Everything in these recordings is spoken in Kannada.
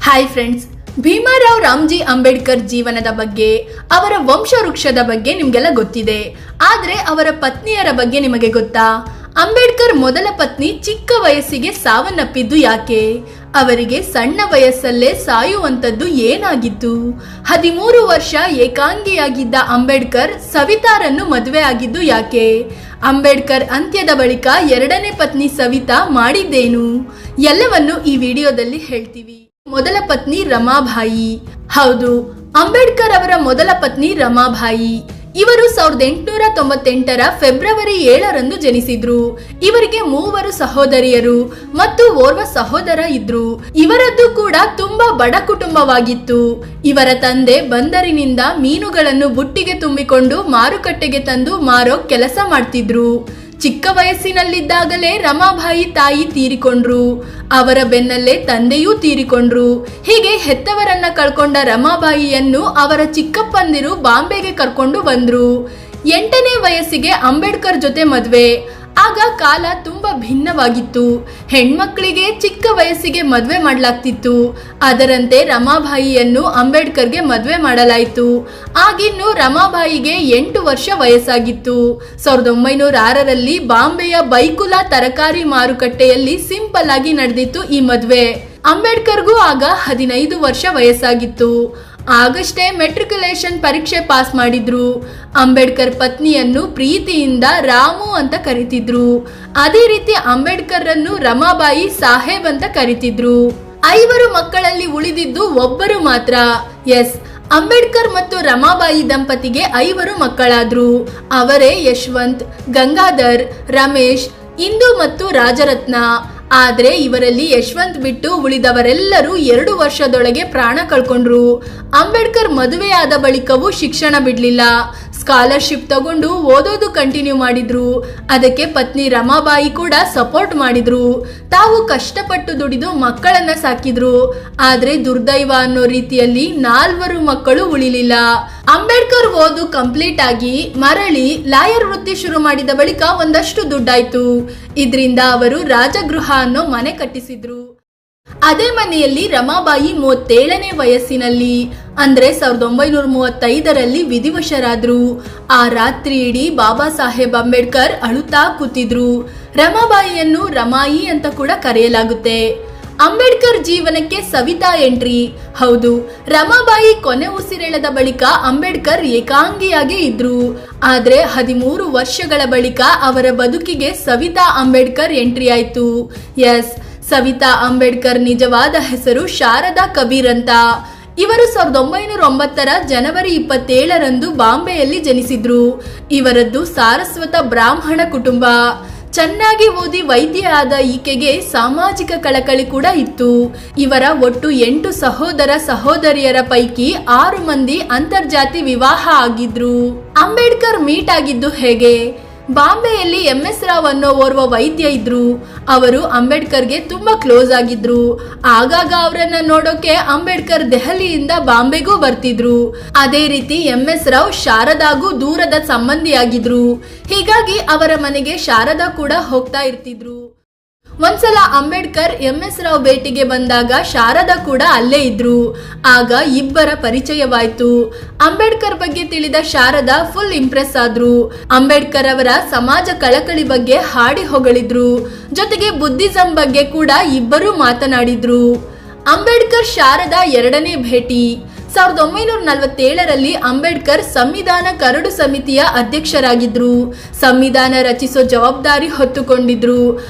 ಹಾಯ್ ಫ್ರೆಂಡ್ಸ್, ಭೀಮರಾವ್ ರಾಮ್ಜಿ ಅಂಬೇಡ್ಕರ್ ಜೀವನದ ಬಗ್ಗೆ, ಅವರ ವಂಶವೃಕ್ಷದ ಬಗ್ಗೆ ನಿಮಗೆಲ್ಲ ಗೊತ್ತಿದೆ. ಆದರೆ ಅವರ ಪತ್ನಿಯರ ಬಗ್ಗೆ ನಿಮಗೆ ಗೊತ್ತಾ? ಅಂಬೇಡ್ಕರ್ ಮೊದಲ ಪತ್ನಿ ಚಿಕ್ಕ ವಯಸ್ಸಿಗೆ ಸಾವನ್ನಪ್ಪಿದ್ದು ಯಾಕೆ? ಅವರಿಗೆ ಸಣ್ಣ ವಯಸ್ಸಲ್ಲೇ ಸಾಯುವಂಥದ್ದು ಏನಾಗಿತ್ತು? 13 ವರ್ಷ ಏಕಾಂಗಿಯಾಗಿದ್ದ ಅಂಬೇಡ್ಕರ್ ಸವಿತಾರನ್ನು ಮದುವೆ ಆಗಿದ್ದು ಯಾಕೆ? ಅಂಬೇಡ್ಕರ್ ಅಂತ್ಯದ ಬಳಿಕ ಎರಡನೇ ಪತ್ನಿ ಸವಿತಾ ಮಾಡಿದ್ದೇನು? ಎಲ್ಲವನ್ನು ಈ ವಿಡಿಯೋದಲ್ಲಿ ಹೇಳ್ತೀವಿ. ಮೊದಲ ಪತ್ನಿ ರಮಾಬಾಯಿ. ಹೌದು, ಅಂಬೇಡ್ಕರ್ ಅವರ ಮೊದಲ ಪತ್ನಿ ರಮಾಬಾಯಿ. ಇವರು 1898ರ ಫೆಬ್ರವರಿ 7ರಂದು ಜನಿಸಿದ್ರು. ಇವರಿಗೆ 3 ಸಹೋದರಿಯರು ಮತ್ತು ಓರ್ವ ಸಹೋದರ ಇದ್ರು. ಇವರದ್ದು ಕೂಡ ತುಂಬಾ ಬಡ ಕುಟುಂಬವಾಗಿತ್ತು. ಇವರ ತಂದೆ ಬಂದರಿನಿಂದ ಮೀನುಗಳನ್ನು ಬುಟ್ಟಿಗೆ ತುಂಬಿಕೊಂಡು ಮಾರುಕಟ್ಟೆಗೆ ತಂದು ಮಾರೋ ಕೆಲಸ ಮಾಡ್ತಿದ್ರು. ಚಿಕ್ಕ ವಯಸ್ಸಿನಲ್ಲಿದ್ದಾಗಲೇ ರಮಾಬಾಯಿ ತಾಯಿ ತೀರಿಕೊಂಡ್ರು. ಅವರ ಬೆನ್ನಲ್ಲೇ ತಂದೆಯೂ ತೀರಿಕೊಂಡ್ರು. ಹೀಗೆ ಹೆತ್ತವರನ್ನ ಕಳ್ಕೊಂಡ ರಮಾಬಾಯಿಯನ್ನು ಅವರ ಚಿಕ್ಕಪ್ಪಂದಿರು ಬಾಂಬೆಗೆ ಕರ್ಕೊಂಡು ಬಂದ್ರು. 8ನೇ ವಯಸ್ಸಿಗೆ ಅಂಬೇಡ್ಕರ್ ಜೊತೆ ಮದ್ವೆ. ಆಗ ಕಾಲ ತುಂಬಾ ಭಿನ್ನವಾಗಿತ್ತು. ಹೆಣ್ಮಕ್ಳಿಗೆ ಚಿಕ್ಕ ವಯಸ್ಸಿಗೆ ಮದ್ವೆ ಮಾಡಲಾಗ್ತಿತ್ತು. ಅದರಂತೆ ರಮಾಬಾಯಿಯನ್ನು ಅಂಬೇಡ್ಕರ್ಗೆ ಮದ್ವೆ ಮಾಡಲಾಯಿತು. ಆಗಿನ್ನು ರಮಾಬಾಯಿಗೆ 8 ವರ್ಷ ವಯಸ್ಸಾಗಿತ್ತು. 1906ರಲ್ಲಿ ಬಾಂಬೆಯ ಬೈಕುಲಾ ತರಕಾರಿ ಮಾರುಕಟ್ಟೆಯಲ್ಲಿ ಸಿಂಪಲ್ ಆಗಿ ನಡೆದಿತ್ತು ಈ ಮದ್ವೆ. ಅಂಬೇಡ್ಕರ್ಗೂ ಆಗ 15 ವರ್ಷ ವಯಸ್ಸಾಗಿತ್ತು. ಆಗಷ್ಟೇ ಮೆಟ್ರಿಕ್ಯುಲೇಷನ್ ಪರೀಕ್ಷೆ ಪಾಸ್ ಮಾಡಿದ್ರು. ಅಂಬೇಡ್ಕರ್ ಪತ್ನಿಯನ್ನು ಪ್ರೀತಿಯಿಂದ ರಾಮು ಅಂತ ಕರಿತಿದ್ರು. ಅದೇ ರೀತಿ ಅಂಬೇಡ್ಕರ್ ಅನ್ನು ರಮಾಬಾಯಿ ಸಾಹೇಬ್ ಅಂತ ಕರಿತಿದ್ರು. 5 ಮಕ್ಕಳಲ್ಲಿ ಉಳಿದಿದ್ದು ಒಬ್ಬರು ಮಾತ್ರ. ಎಸ್, ಅಂಬೇಡ್ಕರ್ ಮತ್ತು ರಮಾಬಾಯಿ ದಂಪತಿಗೆ 5 ಮಕ್ಕಳಾದ್ರು. ಅವರೇ ಯಶವಂತ್, ಗಂಗಾಧರ್, ರಮೇಶ್, ಇಂದು ಮತ್ತು ರಾಜರತ್ನ. ಆದ್ರೆ ಇವರಲ್ಲಿ ಯಶವಂತ್ ಬಿಟ್ಟು ಉಳಿದವರೆಲ್ಲರೂ 2 ವರ್ಷದೊಳಗೆ ಪ್ರಾಣ ಕಳ್ಕೊಂಡ್ರು. ಅಂಬೇಡ್ಕರ್ ಮದುವೆಯಾದ ಬಳಿಕವೂ ಶಿಕ್ಷಣ ಬಿಡ್ಲಿಲ್ಲ. ಸ್ಕಾಲರ್ಶಿಪ್ ತಗೊಂಡು ಓದೋದು ಕಂಟಿನ್ಯೂ ಮಾಡಿದ್ರು. ಅದಕ್ಕೆ ಪತ್ನಿ ರಮಾಬಾಯಿ ಕೂಡ ಸಪೋರ್ಟ್ ಮಾಡಿದ್ರು. ತಾವು ಕಷ್ಟಪಟ್ಟು ದುಡಿದು ಮಕ್ಕಳನ್ನ ಸಾಕಿದ್ರು. ಆದ್ರೆ ದುರ್ದೈವ ಅನ್ನೋ ರೀತಿಯಲ್ಲಿ 4 ಮಕ್ಕಳು ಉಳಿಲಿಲ್ಲ. ಅಂಬೇಡ್ಕರ್ ಓದು ಕಂಪ್ಲೀಟ್ ಆಗಿ ಮರಳಿ ಲಾಯರ್ ವೃತ್ತಿ ಶುರು ಮಾಡಿದ ಬಳಿಕ ಒಂದಷ್ಟು ದುಡ್ಡಾಯ್ತು. ಇದರಿಂದ ಅವರು ರಾಜಗೃಹ ಅನ್ನೋ ಮನೆ ಕಟ್ಟಿಸಿದ್ರು. ಅದೇ ಮನೆಯಲ್ಲಿ ರಮಾಬಾಯಿ 37ನೇ ವಯಸ್ಸಿನಲ್ಲಿ ಅಂದ್ರೆ 1935ರಲ್ಲಿ ವಿಧಿವಶರಾದ್ರು. ಆ ರಾತ್ರಿ ಇಡೀ ಬಾಬಾ ಸಾಹೇಬ್ ಅಂಬೇಡ್ಕರ್ ಅಳುತ್ತಾ ಕೂತಿದ್ರು. ರಮಾಬಾಯಿಯನ್ನು ರಮಾಯಿ ಅಂತ ಕೂಡ ಕರೆಯಲಾಗುತ್ತೆ. ಅಂಬೇಡ್ಕರ್ ಜೀವನಕ್ಕೆ ಸವಿತಾ ಎಂಟ್ರಿ. ಹೌದು, ರಮಾಬಾಯಿ ಕೊನೆ ಉಸಿರೆಳೆದ ಬಳಿಕ ಅಂಬೇಡ್ಕರ್ ಏಕಾಂಗಿಯಾಗೇ ಇದ್ರು. ಆದ್ರೆ 13 ವರ್ಷಗಳ ಬಳಿಕ ಅವರ ಬದುಕಿಗೆ ಸವಿತಾ ಅಂಬೇಡ್ಕರ್ ಎಂಟ್ರಿ ಆಯ್ತು. ಎಸ್, ಸವಿತಾ ಅಂಬೇಡ್ಕರ್ ನಿಜವಾದ ಹೆಸರು ಶಾರದಾ ಕಬೀರ್ ಅಂತ. ಇವರು 1909ರ ಜನವರಿ 27ರಂದು ಬಾಂಬೆಯಲ್ಲಿ ಜನಿಸಿದ್ರು. ಇವರದ್ದು ಸಾರಸ್ವತ ಬ್ರಾಹ್ಮಣ ಕುಟುಂಬ. ಚೆನ್ನಾಗಿ ಓದಿ ವೈದ್ಯ ಆದ ಈಕೆಗೆ ಸಾಮಾಜಿಕ ಕಳಕಳಿ ಕೂಡ ಇತ್ತು. ಇವರ ಒಟ್ಟು 8 ಸಹೋದರ ಸಹೋದರಿಯರ ಪೈಕಿ 6 ಮಂದಿ ಅಂತರ್ಜಾತಿ ವಿವಾಹ ಆಗಿದ್ರು. ಅಂಬೇಡ್ಕರ್ ಮೀಟ್ ಆಗಿದ್ದು ಹೇಗೆ? ಬಾಂಬೆಯಲ್ಲಿ MS ರಾವ್ ಅನ್ನೋ ಓರ್ವ ವೈದ್ಯ ಇದ್ರು. ಅವರು ಅಂಬೇಡ್ಕರ್ಗೆ ತುಂಬಾ ಕ್ಲೋಸ್ ಆಗಿದ್ರು. ಆಗಾಗ ಅವರನ್ನ ನೋಡೋಕೆ ಅಂಬೇಡ್ಕರ್ ದೆಹಲಿಯಿಂದ ಬಾಂಬೆಗೂ ಬರ್ತಿದ್ರು. ಅದೇ ರೀತಿ MS ರಾವ್ ಶಾರದಾಗೂ ದೂರದ ಸಂಬಂಧಿಯಾಗಿದ್ರು. ಹೀಗಾಗಿ ಅವರ ಮನೆಗೆ ಶಾರದಾ ಕೂಡ ಹೋಗ್ತಾ ಇರ್ತಿದ್ರು. ಒಂದ್ಸಲ ಅಂಬೇಡ್ಕರ್ MS ರಾವ್ ಭೇಟಿಗೆ ಬಂದಾಗ ಶಾರದಾ ಕೂಡ ಅಲ್ಲೇ ಇದ್ರು. ಆಗ ಇಬ್ಬರ ಪರಿಚಯವಾಯ್ತು. ಅಂಬೇಡ್ಕರ್ ಬಗ್ಗೆ ತಿಳಿದ ಶಾರದಾ ಫುಲ್ ಇಂಪ್ರೆಸ್ ಆದ್ರು. ಅಂಬೇಡ್ಕರ್ ಅವರ ಸಮಾಜ ಕಳಕಳಿ ಬಗ್ಗೆ ಹಾಡಿ ಹೊಗಳಿದ್ರು. ಜೊತೆಗೆ ಬುದ್ಧಿಸಂ ಬಗ್ಗೆ ಕೂಡ ಇಬ್ಬರು ಮಾತನಾಡಿದ್ರು. ಅಂಬೇಡ್ಕರ್ ಶಾರದಾ ಎರಡನೇ ಭೇಟಿ. 1947ರಲ್ಲಿ ಅಂಬೇಡ್ಕರ್ ಸಂವಿಧಾನ ಕರಡು ಸಮಿತಿಯ ಅಧ್ಯಕ್ಷರಾಗಿದ್ರು. ಸಂವಿಧಾನ ರಚಿಸೋ ಜವಾಬ್ದಾರಿ ಹೊತ್ತುಕೊಂಡಿದ್ರು.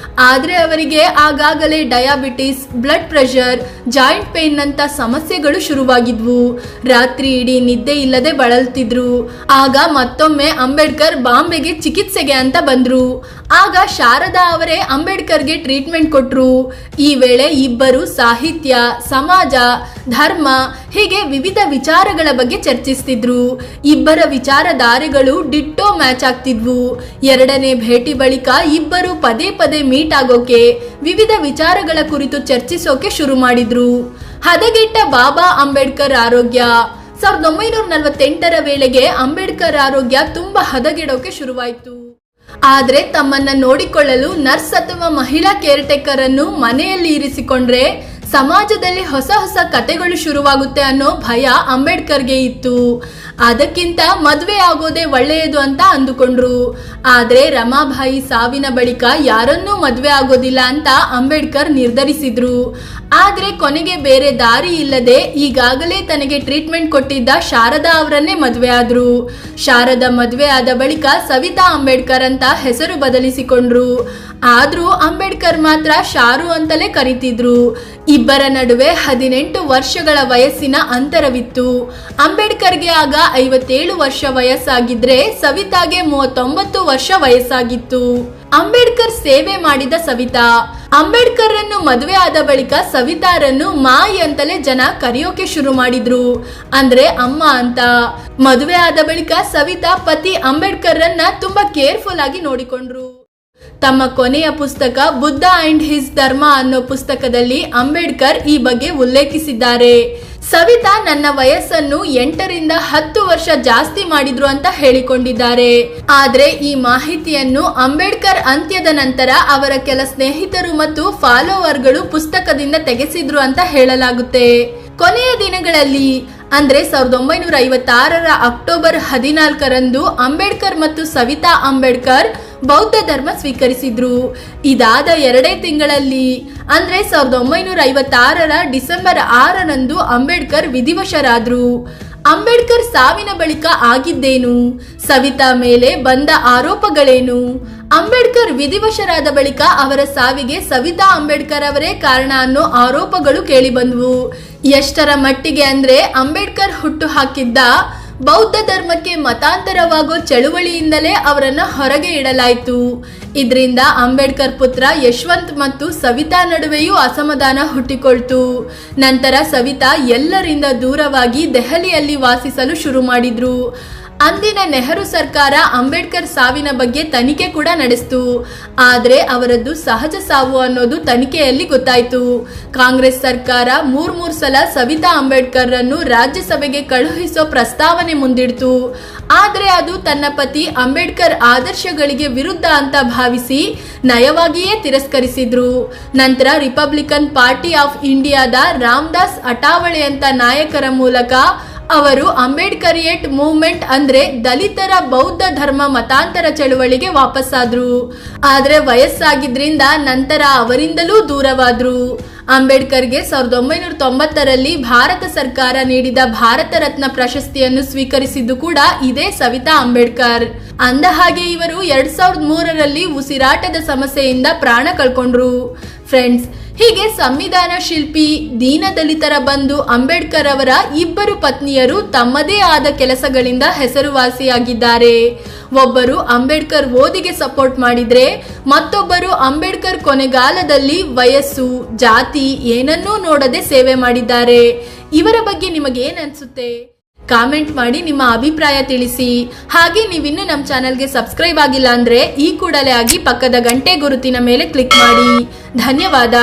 ಆದ್ರೆ ಅವರಿಗೆ ಆಗಾಗಲೇ diabetes, blood pressure, joint pain ಅಂತ ಸಮಸ್ಯೆಗಳು ಶುರುವಾಗಿದ್ವು. ರಾತ್ರಿ ಇಡೀ ನಿದ್ದೆ ಇಲ್ಲದೆ ಬಳಲ್ತಿದ್ರು. ಆಗ ಮತ್ತೊಮ್ಮೆ ಅಂಬೇಡ್ಕರ್ ಬಾಂಬೆಗೆ ಚಿಕಿತ್ಸೆಗೆ ಅಂತ ಬಂದ್ರು. ಆಗ ಶಾರದಾ ಅವರೇ ಅಂಬೇಡ್ಕರ್ಗೆ ಟ್ರೀಟ್ಮೆಂಟ್ ಕೊಟ್ರು. ಈ ವೇಳೆ ಇಬ್ಬರು ಸಾಹಿತ್ಯ, ಸಮಾಜ, ಧರ್ಮ ಹೀಗೆ ವಿವಿಧ ವಿಚಾರಗಳ ಬಗ್ಗೆ ಚರ್ಚಿಸ್ತಿದ್ರು. ಇಬ್ಬರ ವಿಚಾರಧಾರೆಗಳು ಡಿಟ್ಟೋ ಮ್ಯಾಚ್ ಆಗ್ತಿದ್ವು. ಎರಡನೇ ಭೇಟಿ ಬಳಿಕ ಇಬ್ಬರು ಪದೇ ಪದೇ ಮೀಟ್ ಆಗೋಕೆ, ವಿವಿಧ ವಿಚಾರಗಳ ಕುರಿತು ಚರ್ಚಿಸೋಕೆ ಶುರು ಮಾಡಿದ್ರು. ಹದಗೆಟ್ಟ ಬಾಬಾ ಅಂಬೇಡ್ಕರ್ ಆರೋಗ್ಯ. 1948ರ ವೇಳೆಗೆ ಅಂಬೇಡ್ಕರ್ ಆರೋಗ್ಯ ತುಂಬಾ ಹದಗೆಡೋಕೆ ಶುರುವಾಯಿತು. ಆದ್ರೆ ತಮ್ಮನ್ನ ನೋಡಿಕೊಳ್ಳಲು ನರ್ಸ್ ಅಥವಾ ಮಹಿಳಾ ಕೇರ್ ಟೇಕರ್ ಅನ್ನು ಮನೆಯಲ್ಲಿ ಇರಿಸಿಕೊಂಡ್ರೆ ಸಮಾಜದಲ್ಲಿ ಹೊಸ ಹೊಸ ಕತೆಗಳು ಶುರುವಾಗುತ್ತೆ ಅನ್ನೋ ಭಯ ಅಂಬೇಡ್ಕರ್ಗೆ ಇತ್ತು. ಅದಕ್ಕಿಂತ ಮದುವೆ ಆಗೋದೇ ಒಳ್ಳೆಯದು ಅಂತ ಅಂದುಕೊಂಡ್ರು. ಆದ್ರೆ ರಮಾಬಾಯಿ ಸಾವಿನ ಬಳಿಕ ಯಾರನ್ನೂ ಮದುವೆ ಆಗೋದಿಲ್ಲ ಅಂತ ಅಂಬೇಡ್ಕರ್ ನಿರ್ಧರಿಸಿದ್ರು. ಆದ್ರೆ ಕೊನೆಗೆ ಬೇರೆ ದಾರಿ ಇಲ್ಲದೆ ಈಗಾಗಲೇ ತನಗೆ ಟ್ರೀಟ್ಮೆಂಟ್ ಕೊಟ್ಟಿದ್ದ ಶಾರದಾ ಅವರನ್ನೇ ಮದುವೆ ಆದ್ರು. ಶಾರದಾ ಮದುವೆ ಆದ ಬಳಿಕ ಸವಿತಾ ಅಂಬೇಡ್ಕರ್ ಅಂತ ಹೆಸರು ಬದಲಿಸಿಕೊಂಡ್ರು. ಆದ್ರೂ ಅಂಬೇಡ್ಕರ್ ಮಾತ್ರ ಶಾರು ಅಂತಲೇ ಕರೀತಿದ್ರು. ಇಬ್ಬರ ನಡುವೆ 18 ವರ್ಷಗಳ ವಯಸ್ಸಿನ ಅಂತರವಿತ್ತು. ಅಂಬೇಡ್ಕರ್ಗೆ ಆಗ 57 ವರ್ಷ ವಯಸ್ಸಾಗಿದ್ರೆ ಸವಿತಾಗೆ 39 ವರ್ಷ ವಯಸ್ಸಾಗಿತ್ತು. ಅಂಬೇಡ್ಕರ್ ಸೇವೆ ಮಾಡಿದ ಸವಿತಾ. ಅಂಬೇಡ್ಕರ್ ಅನ್ನು ಮದುವೆ ಆದ ಬಳಿಕ ಸವಿತಾರನ್ನು ಮಾಯಿ ಅಂತಲೇ ಜನ ಕರೆಯೋಕೆ ಶುರು ಮಾಡಿದ್ರು, ಅಂದ್ರೆ ಅಮ್ಮ ಅಂತ. ಮದುವೆ ಆದ ಬಳಿಕ ಸವಿತಾ ಪತಿ ಅಂಬೇಡ್ಕರ್ ಅನ್ನ ತುಂಬಾ ಕೇರ್ಫುಲ್ ಆಗಿ ನೋಡಿಕೊಂಡ್ರು. ತಮ್ಮ ಕೊನೆಯ ಪುಸ್ತಕ ಬುದ್ಧ ಅಂಡ್ ಹಿಸ್ ಧರ್ಮ ಅನ್ನೋ ಪುಸ್ತಕದಲ್ಲಿ ಅಂಬೇಡ್ಕರ್ ಈ ಬಗ್ಗೆ ಉಲ್ಲೇಖಿಸಿದ್ದಾರೆ. ಸವಿತಾ ನನ್ನ ವಯಸ್ಸನ್ನು 8 ರಿಂದ 10 ವರ್ಷ ಜಾಸ್ತಿ ಮಾಡಿದ್ರು ಅಂತ ಹೇಳಿಕೊಂಡಿದ್ದಾರೆ. ಆದ್ರೆ ಈ ಮಾಹಿತಿಯನ್ನು ಅಂಬೇಡ್ಕರ್ ಅಂತ್ಯದ ನಂತರ ಅವರ ಕೆಲ ಸ್ನೇಹಿತರು ಮತ್ತು ಫಾಲೋವರ್ಗಳು ಪುಸ್ತಕದಿಂದ ತೆಗೆಸಿದ್ರು ಅಂತ ಹೇಳಲಾಗುತ್ತೆ. ಕೊನೆಯ ದಿನಗಳಲ್ಲಿ ಅಂದ್ರೆ 1956ರ ಅಕ್ಟೋಬರ್ 14ರಂದು ಅಂಬೇಡ್ಕರ್ ಮತ್ತು ಸವಿತಾ ಅಂಬೇಡ್ಕರ್ ಬೌದ್ಧ ಧರ್ಮ ಸ್ವೀಕರಿಸಿದ್ರು. ಇದಾದ 2 ತಿಂಗಳಲ್ಲಿ ಅಂದ್ರೆ 1956ರ ಡಿಸೆಂಬರ್ 6ರಂದು ಅಂಬೇಡ್ಕರ್ ವಿಧಿವಶರಾದ್ರು. ಅಂಬೇಡ್ಕರ್ ಸಾವಿನ ಬಳಿಕ ಆಗಿದ್ದೇನು? ಸವಿತಾ ಮೇಲೆ ಬಂದ ಆರೋಪಗಳೇನು? ಅಂಬೇಡ್ಕರ್ ವಿಧಿವಶರಾದ ಬಳಿಕ ಅವರ ಸಾವಿಗೆ ಸವಿತಾ ಅಂಬೇಡ್ಕರ್ ಅವರೇ ಕಾರಣ ಅನ್ನೋ ಆರೋಪಗಳು ಕೇಳಿಬಂದವು. ಎಷ್ಟರ ಮಟ್ಟಿಗೆ ಅಂದ್ರೆ ಅಂಬೇಡ್ಕರ್ ಹುಟ್ಟು ಹಾಕಿದ್ದ ಬೌದ್ಧ ಧರ್ಮಕ್ಕೆ ಮತಾಂತರವಾಗೋ ಚಳುವಳಿಯಿಂದಲೇ ಅವರನ್ನ ಹೊರಗೆ ಇಡಲಾಯಿತು. ಇದರಿಂದ ಅಂಬೇಡ್ಕರ್ ಪುತ್ರ ಯಶವಂತ್ ಮತ್ತು ಸವಿತಾ ನಡುವೆಯೂ ಅಸಮಾಧಾನ ಹುಟ್ಟಿಕೊಳ್ತು. ನಂತರ ಸವಿತಾ ಎಲ್ಲರಿಂದ ದೂರವಾಗಿ ದೆಹಲಿಯಲ್ಲಿ ವಾಸಿಸಲು ಶುರು ಮಾಡಿದ್ರು. ಅಂದಿನ ನೆಹರು ಸರ್ಕಾರ ಅಂಬೇಡ್ಕರ್ ಸಾವಿನ ಬಗ್ಗೆ ತನಿಖೆ ಕೂಡ ನಡೆಸಿತು. ಆದ್ರೆ ಅವರದ್ದು ಸಹಜ ಸಾವು ಅನ್ನೋದು ತನಿಖೆಯಲ್ಲಿ ಗೊತ್ತಾಯ್ತು. ಕಾಂಗ್ರೆಸ್ ಸರ್ಕಾರ ಮೂರ್ ಸಲ ಸವಿತಾ ಅಂಬೇಡ್ಕರ್ ಅನ್ನು ರಾಜ್ಯಸಭೆಗೆ ಕಳುಹಿಸೋ ಪ್ರಸ್ತಾವನೆ ಮುಂದಿಡ್ತು. ಆದ್ರೆ ಅದು ತನ್ನ ಪತಿ ಅಂಬೇಡ್ಕರ್ ಆದರ್ಶಗಳಿಗೆ ವಿರುದ್ಧ ಅಂತ ಭಾವಿಸಿ ನಯವಾಗಿಯೇ ತಿರಸ್ಕರಿಸಿದ್ರು. ನಂತರ ರಿಪಬ್ಲಿಕನ್ ಪಾರ್ಟಿ ಆಫ್ ಇಂಡಿಯಾದ ರಾಮದಾಸ್ ಅಠಾವಳೆ ಅಂತ ನಾಯಕರ ಮೂಲಕ ಅವರು ಅಂಬೇಡ್ಕರಿಯೇಟ್ ಮೂವ್ಮೆಂಟ್ ಅಂದ್ರೆ ದಲಿತರ ಬೌದ್ಧ ಧರ್ಮ ಮತಾಂತರ ಚಳುವಳಿಗೆ ವಾಪಸ್ಸಾದ್ರು. ಆದ್ರೆ ವಯಸ್ಸಾಗಿದ್ರಿಂದ ನಂತರ ಅವರಿಂದಲೂ ದೂರವಾದ್ರು. ಅಂಬೇಡ್ಕರ್ಗೆ 1990ರಲ್ಲಿ ಭಾರತ ಸರ್ಕಾರ ನೀಡಿದ ಭಾರತ ರತ್ನ ಪ್ರಶಸ್ತಿಯನ್ನು ಸ್ವೀಕರಿಸಿದ್ದು ಕೂಡ ಇದೇ ಸವಿತಾ ಅಂಬೇಡ್ಕರ್. ಅಂದ ಹಾಗೆ ಇವರು 2003ರಲ್ಲಿ ಉಸಿರಾಟದ ಸಮಸ್ಯೆಯಿಂದ ಪ್ರಾಣ ಕಳ್ಕೊಂಡ್ರು. ಫ್ರೆಂಡ್ಸ್, ಹೀಗೆ ಸಂವಿಧಾನ ಶಿಲ್ಪಿ ದೀನದಲಿತರ ಬಂಧು ಅಂಬೇಡ್ಕರ್ ಅವರ ಇಬ್ಬರು ಪತ್ನಿಯರು ತಮ್ಮದೇ ಆದ ಕೆಲಸಗಳಿಂದ ಹೆಸರುವಾಸಿಯಾಗಿದ್ದಾರೆ. ಒಬ್ಬರು ಅಂಬೇಡ್ಕರ್ ಓದಿಗೆ ಸಪೋರ್ಟ್ ಮಾಡಿದ್ರೆ ಮತ್ತೊಬ್ಬರು ಅಂಬೇಡ್ಕರ್ ಕೊನೆಗಾಲದಲ್ಲಿ ವಯಸ್ಸು ಜಾತಿ ಏನನ್ನೂ ನೋಡದೆ ಸೇವೆ ಮಾಡಿದ್ದಾರೆ. ಇವರ ಬಗ್ಗೆ ನಿಮಗೇನ್ ಅನ್ಸುತ್ತೆ? ಕಾಮೆಂಟ್ ಮಾಡಿ ನಿಮ್ಮ ಅಭಿಪ್ರಾಯ ತಿಳಿಸಿ. ಹಾಗೆ ನೀವಿನ್ನು ನಮ್ಮ ಚಾನೆಲ್ಗೆ ಸಬ್ಸ್ಕ್ರೈಬ್ ಆಗಿಲ್ಲ ಅಂದ್ರೆ ಈ ಕೂಡಲೇ ಆಗಿ ಪಕ್ಕದ ಗಂಟೆ ಗುರುತಿನ ಮೇಲೆ ಕ್ಲಿಕ್ ಮಾಡಿ. ಧನ್ಯವಾದ.